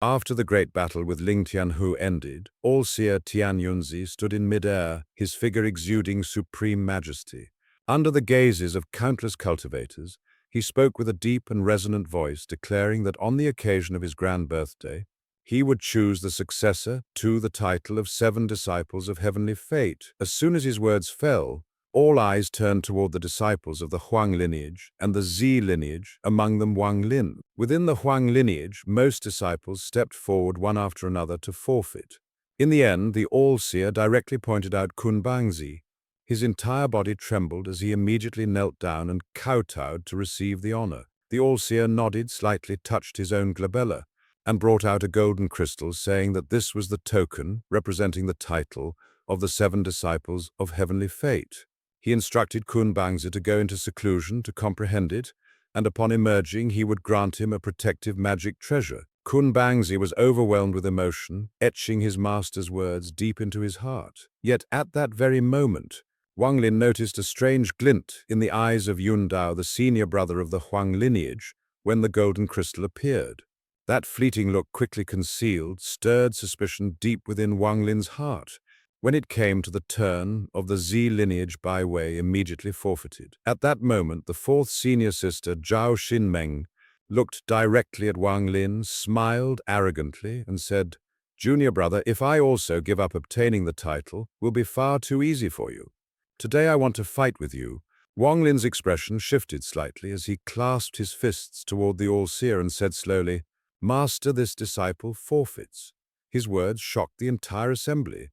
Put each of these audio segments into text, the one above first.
After the great battle with Ling Tianhu ended, All-Seer Tian Yunzi stood in mid-air, his figure exuding supreme majesty. Under the gazes of countless cultivators, he spoke with a deep and resonant voice, declaring that on the occasion of his grand birthday, he would choose the successor to the title of 7 Disciples of Heavenly Fate. As soon as his words fell, all eyes turned toward the disciples of the Huang lineage and the Zi lineage, among them Wang Lin. Within the Huang lineage, most disciples stepped forward one after another to forfeit. In the end, the All-Seer directly pointed out Kun Bangzi. His entire body trembled as he immediately knelt down and kowtowed to receive the honor. The All-Seer nodded, slightly touched his own glabella, and brought out a golden crystal, saying that this was the token representing the title of the 7 Disciples of Heavenly Fate. He instructed Kun Bangzi to go into seclusion to comprehend it, and upon emerging he would grant him a protective magic treasure. Kun Bangzi was overwhelmed with emotion, etching his master's words deep into his heart. Yet at that very moment, Wang Lin noticed a strange glint in the eyes of Yun Dao, the senior brother of the Huang lineage, when the golden crystal appeared. That fleeting look, quickly concealed, stirred suspicion deep within Wang Lin's heart. When it came to the turn of the Zi lineage, Bai Wei immediately forfeited. At that moment, the 4th senior sister, Zhao Xinmeng, looked directly at Wang Lin, smiled arrogantly, and said, "Junior brother, if I also give up obtaining the title, will be far too easy for you. Today I want to fight with you." Wang Lin's expression shifted slightly as he clasped his fists toward the All-Seer and said slowly, "Master, this disciple forfeits." His words shocked the entire assembly,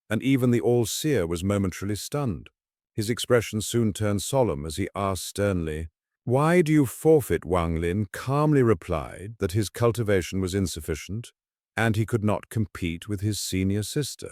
and even the All-Seer was momentarily stunned. His expression soon turned solemn as he asked sternly, "Why do you forfeit?" Wang Lin calmly replied that his cultivation was insufficient, and he could not compete with his senior sister.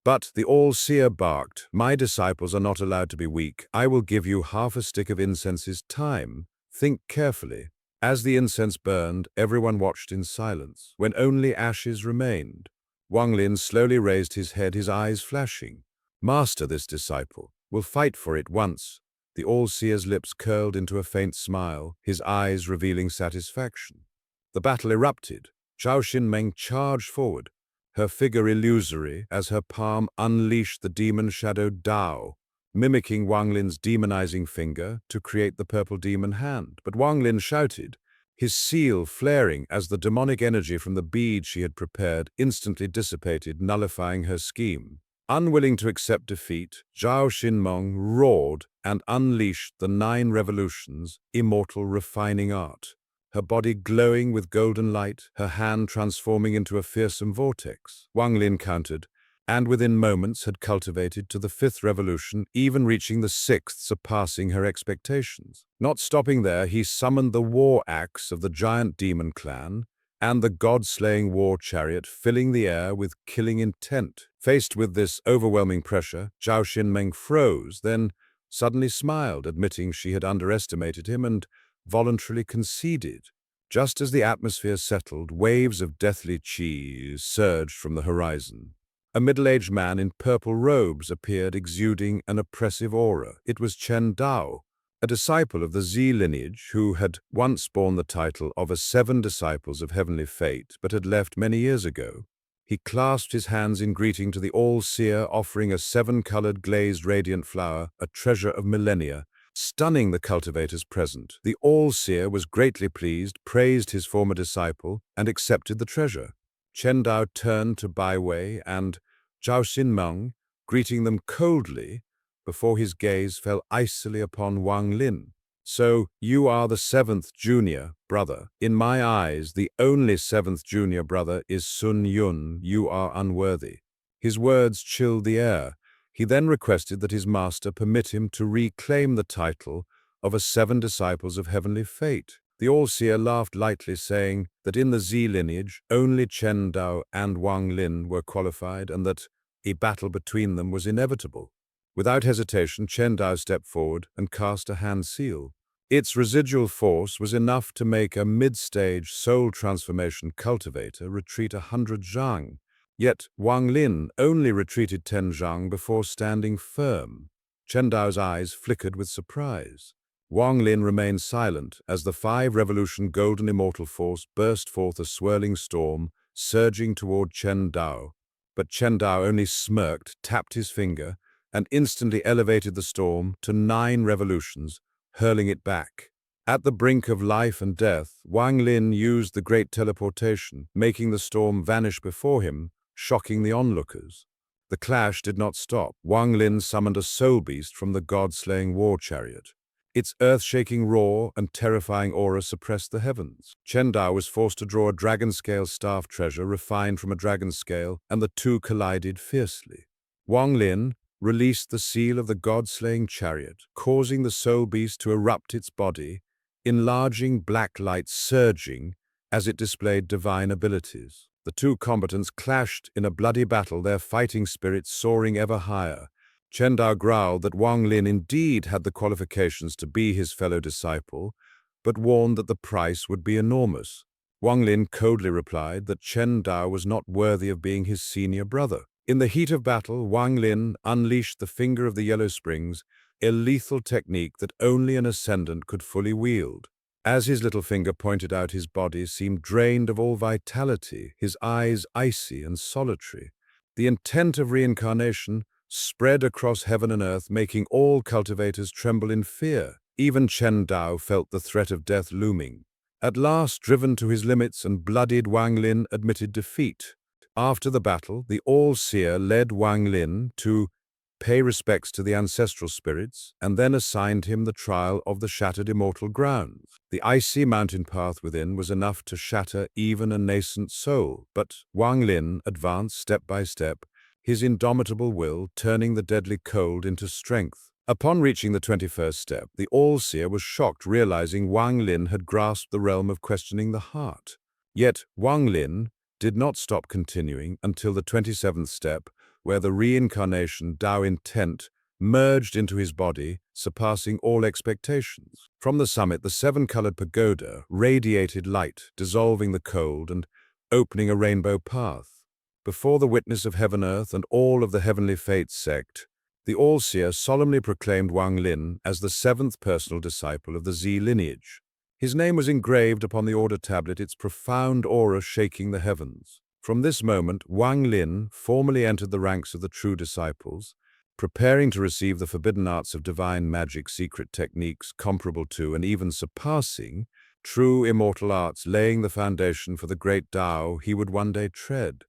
But the All-Seer barked, "My disciples are not allowed to be weak. I will give you half a stick of incense's time. Think carefully." As the incense burned, everyone watched in silence. When only ashes remained, Wang Lin slowly raised his head, his eyes flashing. "Master, this disciple will fight for it once." The All-Seer's lips curled into a faint smile, his eyes revealing satisfaction. The battle erupted. Zhao Xinmeng charged forward, her figure illusory as her palm unleashed the demon shadow Dao, mimicking Wang Lin's demonizing finger to create the purple demon hand. But Wang Lin shouted, his seal flaring as the demonic energy from the bead she had prepared instantly dissipated, nullifying her scheme. Unwilling to accept defeat, Zhao Xinmeng roared and unleashed the 9 revolutions, immortal refining art. Her body glowing with golden light, her hand transforming into a fearsome vortex. Wang Lin countered, and within moments had cultivated to the 5th revolution, even reaching the 6th, surpassing her expectations. Not stopping there, he summoned the war axe of the giant demon clan and the god-slaying war chariot, filling the air with killing intent. Faced with this overwhelming pressure, Zhao Xinmeng froze, then suddenly smiled, admitting she had underestimated him and voluntarily conceded. Just as the atmosphere settled, waves of deathly qi surged from the horizon. A middle-aged man in purple robes appeared, exuding an oppressive aura. It was Chen Dao, a disciple of the Zi lineage who had once borne the title of a 7 Disciples of Heavenly Fate, but had left many years ago. He clasped his hands in greeting to the All-Seer, offering a 7-colored glazed radiant flower, a treasure of millennia, stunning the cultivators present. The All-Seer was greatly pleased, praised his former disciple, and accepted the treasure. Chen Dao turned to Bai Wei and Zhao Xinmeng, greeting them coldly, before his gaze fell icily upon Wang Lin. "So, you are the 7th junior brother. In my eyes, the only 7th junior brother is Sun Yun. You are unworthy." His words chilled the air. He then requested that his master permit him to reclaim the title of a 7 Disciples of Heavenly Fate. The All-Seer laughed lightly, saying that in the Zi lineage, only Chen Dao and Wang Lin were qualified and that a battle between them was inevitable. Without hesitation, Chen Dao stepped forward and cast a hand seal. Its residual force was enough to make a mid-stage soul transformation cultivator retreat 100 zhang. Yet Wang Lin only retreated 10 zhang before standing firm. Chen Dao's eyes flickered with surprise. Wang Lin remained silent as the 5 revolution golden immortal force burst forth a swirling storm, surging toward Chen Dao. But Chen Dao only smirked, tapped his finger, and instantly elevated the storm to 9 revolutions, hurling it back. At the brink of life and death, Wang Lin used the great teleportation, making the storm vanish before him, shocking the onlookers. The clash did not stop. Wang Lin summoned a soul beast from the god-slaying war chariot. Its earth-shaking roar and terrifying aura suppressed the heavens. Chen Dao was forced to draw a dragon-scale staff treasure refined from a dragon scale, and the two collided fiercely. Wang Lin released the seal of the god-slaying chariot, causing the soul beast to erupt its body, enlarging black light surging as it displayed divine abilities. The two combatants clashed in a bloody battle, their fighting spirits soaring ever higher. Chen Dao growled that Wang Lin indeed had the qualifications to be his fellow disciple, but warned that the price would be enormous. Wang Lin coldly replied that Chen Dao was not worthy of being his senior brother. In the heat of battle, Wang Lin unleashed the Finger of the Yellow Springs, a lethal technique that only an ascendant could fully wield. As his little finger pointed out, his body seemed drained of all vitality, his eyes icy and solitary. The intent of reincarnation spread across heaven and earth, making all cultivators tremble in fear. Even Chen Dao felt the threat of death looming. At last, driven to his limits and bloodied, Wang Lin admitted defeat. After the battle, the All-Seer led Wang Lin to pay respects to the ancestral spirits, and then assigned him the trial of the shattered immortal grounds. The icy mountain path within was enough to shatter even a nascent soul, but Wang Lin advanced step by step, his indomitable will turning the deadly cold into strength. Upon reaching the 21st step, the All-Seer was shocked, realizing Wang Lin had grasped the realm of questioning the heart. Yet Wang Lin did not stop continuing until the 27th step, where the reincarnation Dao intent merged into his body, surpassing all expectations. From the summit, the 7-colored pagoda radiated light, dissolving the cold and opening a rainbow path. Before the witness of heaven, earth, and all of the heavenly fates sect, the All-Seer solemnly proclaimed Wang Lin as the 7th personal disciple of the Z lineage. His name was engraved upon the order tablet, its profound aura shaking the heavens. From this moment, Wang Lin formally entered the ranks of the true disciples, preparing to receive the forbidden arts of divine magic, secret techniques comparable to and even surpassing true immortal arts, laying the foundation for the great Tao he would one day tread.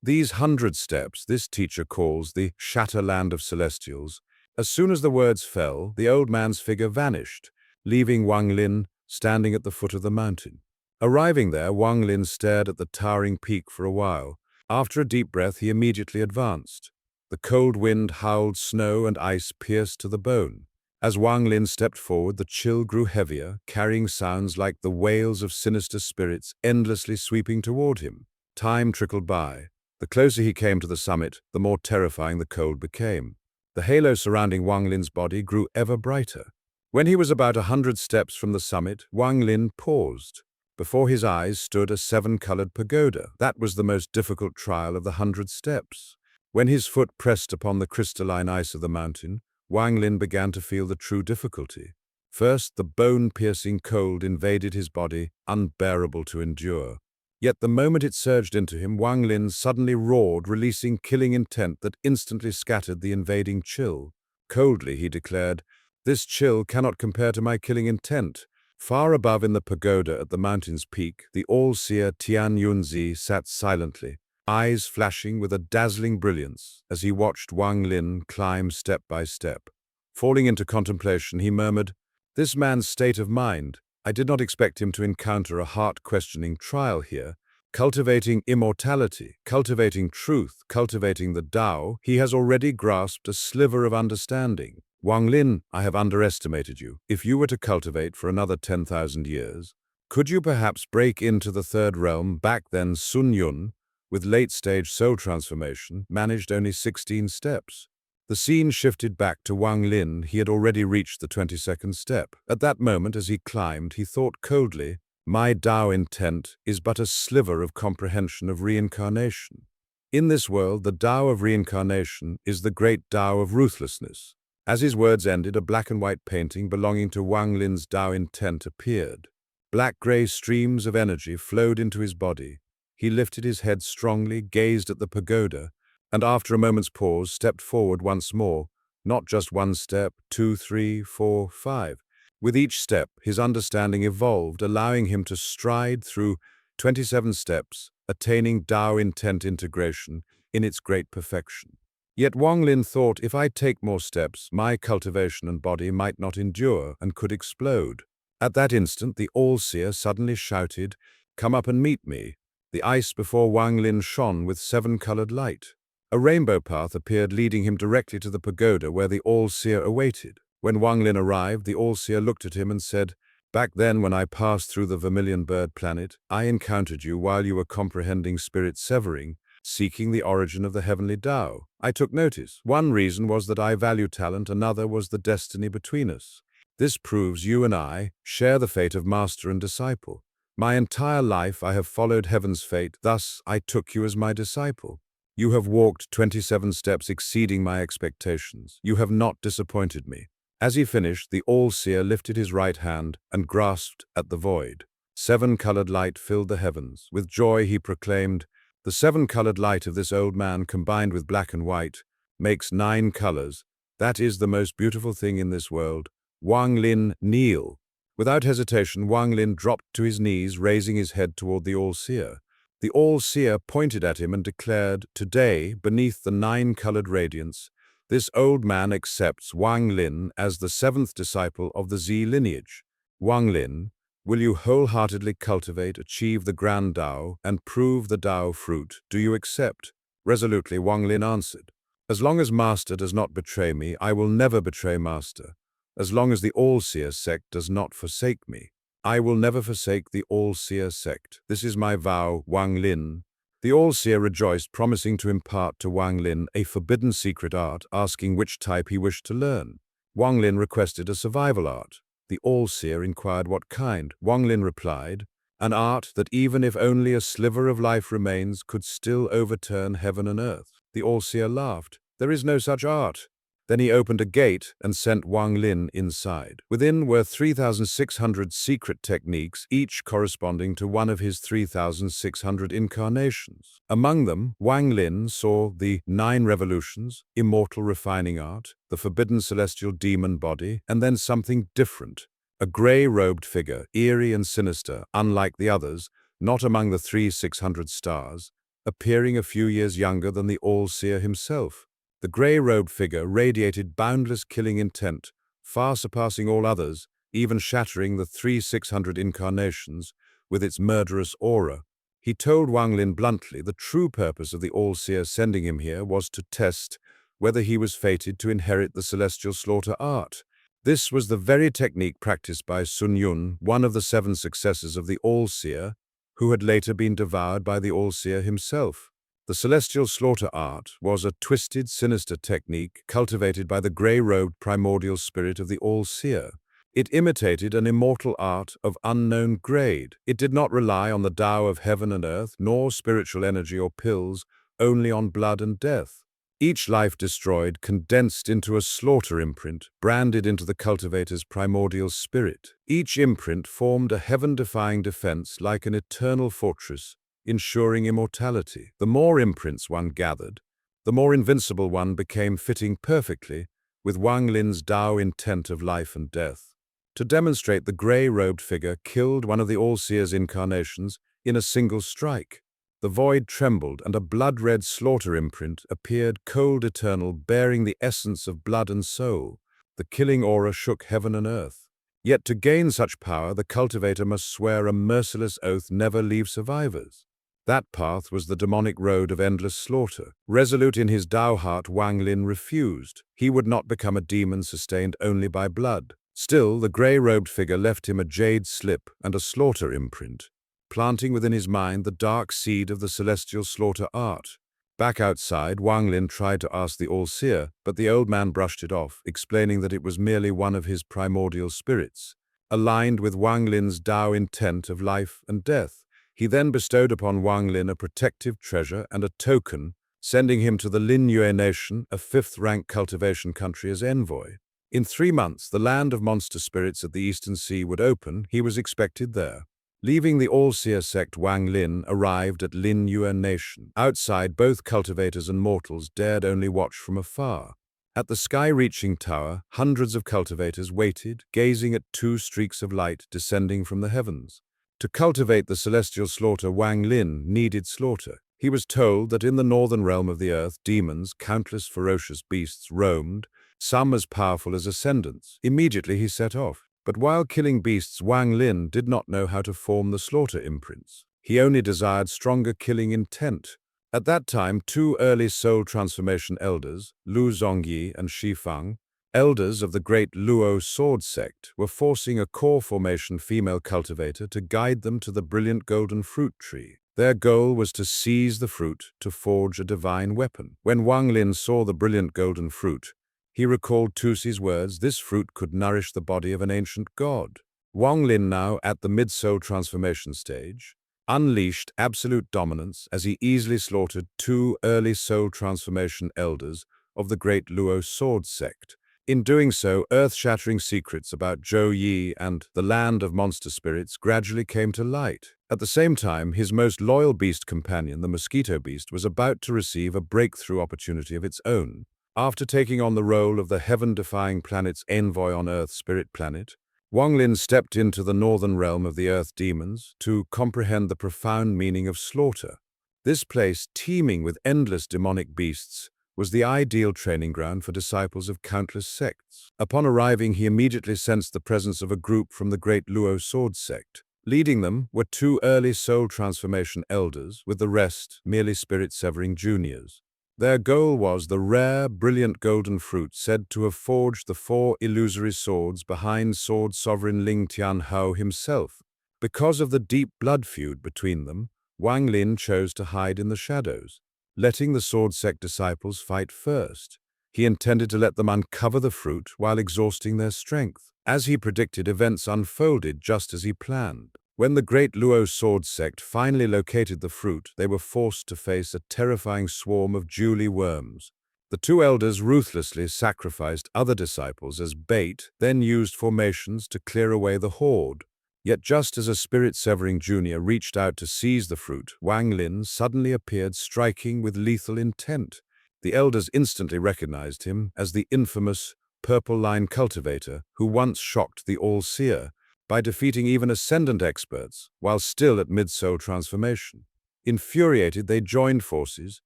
These 100 steps this teacher calls the Shatterland of Celestials. As soon as the words fell, the old man's figure vanished, leaving Wang Lin standing at the foot of the mountain. Arriving there, Wang Lin stared at the towering peak for a while. After a deep breath, he immediately advanced. The cold wind howled, snow and ice pierced to the bone. As Wang Lin stepped forward, the chill grew heavier, carrying sounds like the wails of sinister spirits endlessly sweeping toward him. Time trickled by. The closer he came to the summit, the more terrifying the cold became. The halo surrounding Wang Lin's body grew ever brighter. When he was about 100 steps from the summit, Wang Lin paused. Before his eyes stood a 7-colored pagoda. That was the most difficult trial of the 100 steps. When his foot pressed upon the crystalline ice of the mountain, Wang Lin began to feel the true difficulty. First, the bone-piercing cold invaded his body, unbearable to endure. Yet the moment it surged into him, Wang Lin suddenly roared, releasing killing intent that instantly scattered the invading chill. Coldly, he declared, "This chill cannot compare to my killing intent." Far above in the pagoda at the mountain's peak, the all-seer Tian Yunzi sat silently, eyes flashing with a dazzling brilliance as he watched Wang Lin climb step by step. Falling into contemplation, he murmured, "This man's state of mind, I did not expect him to encounter a heart-questioning trial here. Cultivating immortality, cultivating truth, cultivating the Tao, he has already grasped a sliver of understanding. Wang Lin, I have underestimated you. If you were to cultivate for another 10,000 years, could you perhaps break into the third realm?" Back then, Sun Yun, with late-stage soul transformation, managed only 16 steps. The scene shifted back to Wang Lin. He had already reached the 22nd step. At that moment, as he climbed, he thought coldly, "My Tao intent is but a sliver of comprehension of reincarnation. In this world, the Tao of reincarnation is the great Tao of ruthlessness." As his words ended, a black and white painting belonging to Wang Lin's Tao intent appeared. Black-gray streams of energy flowed into his body, He lifted his head strongly, gazed at the pagoda, and after a moment's pause, stepped forward once more, not just one step, 2, 3, 4, 5. With each step, his understanding evolved, allowing him to stride through 27 steps, attaining Tao intent integration in its great perfection. Yet Wang Lin thought, if I take more steps, my cultivation and body might not endure and could explode. At that instant, the All-Seer suddenly shouted, "Come up and meet me." The ice before Wang Lin shone with seven-colored light. A rainbow path appeared, leading him directly to the pagoda where the All-Seer awaited. When Wang Lin arrived, the All-Seer looked at him and said, "Back then, when I passed through the Vermilion Bird planet, I encountered you while you were comprehending spirit severing, seeking the origin of the heavenly Tao. I took notice. One reason was that I value talent, another was the destiny between us. This proves you and I share the fate of master and disciple. My entire life I have followed heaven's fate, thus I took you as my disciple. You have walked 27 steps exceeding my expectations. You have not disappointed me." As he finished, the All-Seer lifted his right hand and grasped at the void. Seven-colored light filled the heavens. With joy he proclaimed, "The seven-colored light of this old man combined with black and white makes 9 colors. That is the most beautiful thing in this world. Wang Lin, kneel." Without hesitation, Wang Lin dropped to his knees, raising his head toward the All-Seer. The All-Seer pointed at him and declared, "Today, beneath the 9-colored radiance, this old man accepts Wang Lin as the 7th disciple of the Z lineage. Wang Lin, will you wholeheartedly cultivate, achieve the grand Tao, and prove the Tao fruit? Do you accept?" Resolutely, Wang Lin answered, "As long as Master does not betray me, I will never betray Master. As long as the All-Seer sect does not forsake me, I will never forsake the All-Seer sect. This is my vow, Wang Lin." The All-Seer rejoiced, promising to impart to Wang Lin a forbidden secret art, asking which type he wished to learn. Wang Lin requested a survival art. The All-Seer inquired what kind. Wang Lin replied, "An art that even if only a sliver of life remains, could still overturn heaven and earth." The All-Seer laughed. "There is no such art." Then he opened a gate and sent Wang Lin inside. Within were 3,600 secret techniques, each corresponding to one of his 3,600 incarnations. Among them, Wang Lin saw the 9 revolutions, immortal refining art, the forbidden celestial demon body, and then something different. A gray-robed figure, eerie and sinister, unlike the others, not among the 3,600 stars, appearing a few years younger than the All-Seer himself. The gray-robed figure radiated boundless killing intent, far surpassing all others, even shattering the 3,600 incarnations with its murderous aura. He told Wang Lin bluntly the true purpose of the All-Seer sending him here was to test whether he was fated to inherit the celestial slaughter art. This was the very technique practiced by Sun Yun, one of the 7 successors of the All-Seer, who had later been devoured by the All-Seer himself. The celestial slaughter art was a twisted, sinister technique cultivated by the gray-robed primordial spirit of the All-Seer. It imitated an immortal art of unknown grade. It did not rely on the Tao of heaven and earth, nor spiritual energy or pills, only on blood and death. Each life destroyed condensed into a slaughter imprint, branded into the cultivator's primordial spirit. Each imprint formed a heaven-defying defense like an eternal fortress, ensuring immortality. The more imprints one gathered, the more invincible one became, fitting perfectly with Wang Lin's Tao intent of life and death. To demonstrate, the gray-robed figure killed one of the All-Seer's incarnations in a single strike. The void trembled, and a blood-red slaughter imprint appeared, cold eternal, bearing the essence of blood and soul. The killing aura shook heaven and earth. Yet to gain such power, the cultivator must swear a merciless oath never leave survivors. That path was the demonic road of endless slaughter. Resolute in his Tao heart, Wang Lin refused. He would not become a demon sustained only by blood. Still, the gray-robed figure left him a jade slip and a slaughter imprint, planting within his mind the dark seed of the celestial slaughter art. Back outside, Wang Lin tried to ask the All-Seer, but the old man brushed it off, explaining that it was merely one of his primordial spirits, aligned with Wang Lin's Tao intent of life and death. He then bestowed upon Wang Lin a protective treasure and a token, sending him to the Lin Yue Nation, a 5th-rank cultivation country, as envoy. In 3 months, the land of monster spirits at the Eastern Sea would open. He was expected there. Leaving the all-seer sect, Wang Lin arrived at YOUKU Animation. Outside, both cultivators and mortals dared only watch from afar. At the sky-reaching tower, hundreds of cultivators waited, gazing at two streaks of light descending from the heavens. To cultivate the celestial slaughter, Wang Lin needed slaughter. He was told that in the northern realm of the earth, demons, countless ferocious beasts, roamed, some as powerful as ascendants. Immediately he set off. But while killing beasts, Wang Lin did not know how to form the slaughter imprints. He only desired stronger killing intent. At that time, two early soul transformation elders, Zhou Yi and Fang, elders of the Great Luo Sword Sect, were forcing a core formation female cultivator to guide them to the brilliant golden fruit tree. Their goal was to seize the fruit to forge a divine weapon. When Wang Lin saw the brilliant golden fruit, he recalled Tusi's words, "This fruit could nourish the body of an ancient god." Wang Lin, now at the mid-soul transformation stage, unleashed absolute dominance as he easily slaughtered two early soul transformation elders of the Great Luo Sword Sect. In doing so, earth-shattering secrets about Zhou Yi and the land of monster spirits gradually came to light. At the same time, his most loyal beast companion, the Mosquito Beast, was about to receive a breakthrough opportunity of its own. After taking on the role of the heaven-defying planet's envoy on Earth, Spirit Planet, Wang Lin stepped into the northern realm of the Earth demons to comprehend the profound meaning of slaughter. This place, teeming with endless demonic beasts, was the ideal training ground for disciples of countless sects. Upon arriving, he immediately sensed the presence of a group from the Great Luo Sword Sect. Leading them were two early soul transformation elders, with the rest merely spirit-severing juniors. Their goal was the rare, brilliant golden fruit said to have forged the four illusory swords behind Sword Sovereign Ling Tianhou himself. Because of the deep blood feud between them, Wang Lin chose to hide in the shadows, letting the Sword Sect disciples fight first. He intended to let them uncover the fruit while exhausting their strength. As he predicted, events unfolded just as he planned. When the Great Luo Sword Sect finally located the fruit, they were forced to face a terrifying swarm of Julie worms. The two elders ruthlessly sacrificed other disciples as bait, then used formations to clear away the horde. Yet just as a spirit-severing junior reached out to seize the fruit, Wang Lin suddenly appeared, striking with lethal intent. The elders instantly recognized him as the infamous Purple Line cultivator who once shocked the All-Seer by defeating even ascendant experts while still at mid-soul transformation. Infuriated, they joined forces,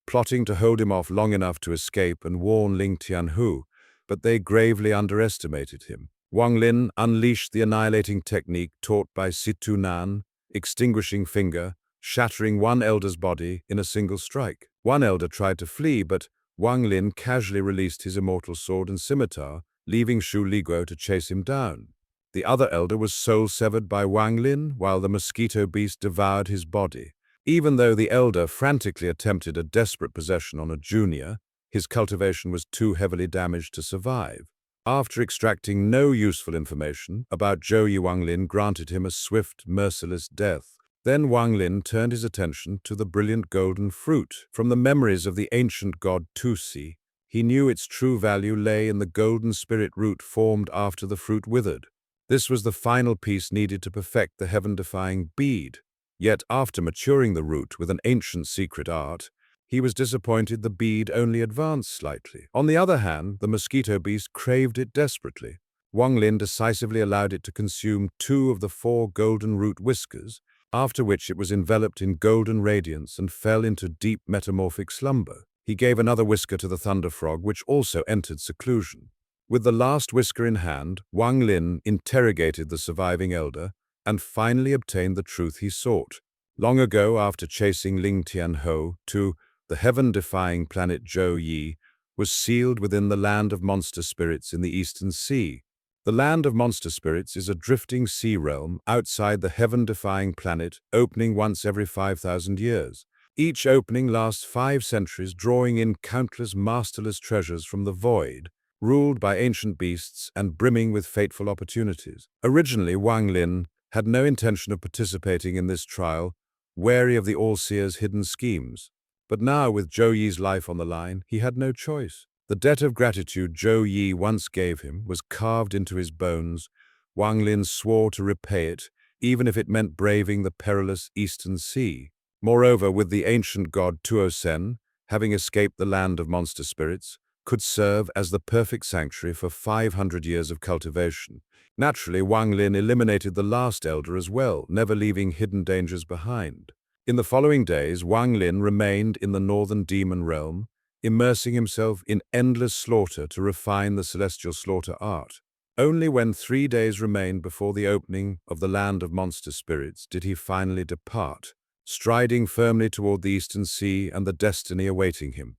plotting to hold him off long enough to escape and warn Ling Tianhu, but they gravely underestimated him. Wang Lin unleashed the annihilating technique taught by Situ Nan, extinguishing finger, shattering one elder's body in a single strike. One elder tried to flee, but Wang Lin casually released his immortal sword and scimitar, leaving Shu Liguo to chase him down. The other elder was soul-severed by Wang Lin, while the Mosquito Beast devoured his body. Even though the elder frantically attempted a desperate possession on a junior, his cultivation was too heavily damaged to survive. After extracting no useful information about Zhou Yi, Wang Lin granted him a swift, merciless death. Then Wang Lin turned his attention to the brilliant golden fruit. From the memories of the ancient god Tusi, he knew its true value lay in the golden spirit root formed after the fruit withered. This was the final piece needed to perfect the heaven-defying bead. Yet after maturing the root with an ancient secret art, he was disappointed the bead only advanced slightly. On the other hand, the Mosquito Beast craved it desperately. Wang Lin decisively allowed it to consume two of the four golden root whiskers, after which it was enveloped in golden radiance and fell into deep metamorphic slumber. He gave another whisker to the Thunder Frog, which also entered seclusion. With the last whisker in hand, Wang Lin interrogated the surviving elder and finally obtained the truth he sought. Long ago, after chasing Ling Tianhou to the heaven-defying planet Zhou Yi, was sealed within the land of monster spirits in the Eastern Sea. The land of monster spirits is a drifting sea realm outside the heaven-defying planet, opening once every 5,000 years. Each opening lasts 5 centuries, drawing in countless masterless treasures from the void, ruled by ancient beasts and brimming with fateful opportunities. Originally, Wang Lin had no intention of participating in this trial, wary of the All-Seer's hidden schemes. But now, with Zhou Yi's life on the line, he had no choice. The debt of gratitude Zhou Yi once gave him was carved into his bones. Wang Lin swore to repay it, even if it meant braving the perilous Eastern Sea. Moreover, with the ancient god Tuosen, having escaped the land of monster spirits, could serve as the perfect sanctuary for 500 years of cultivation. Naturally, Wang Lin eliminated the last elder as well, never leaving hidden dangers behind. In the following days, Wang Lin remained in the northern demon realm, immersing himself in endless slaughter to refine the celestial slaughter art. Only when 3 days remained before the opening of the land of monster spirits did he finally depart, striding firmly toward the Eastern Sea and the destiny awaiting him.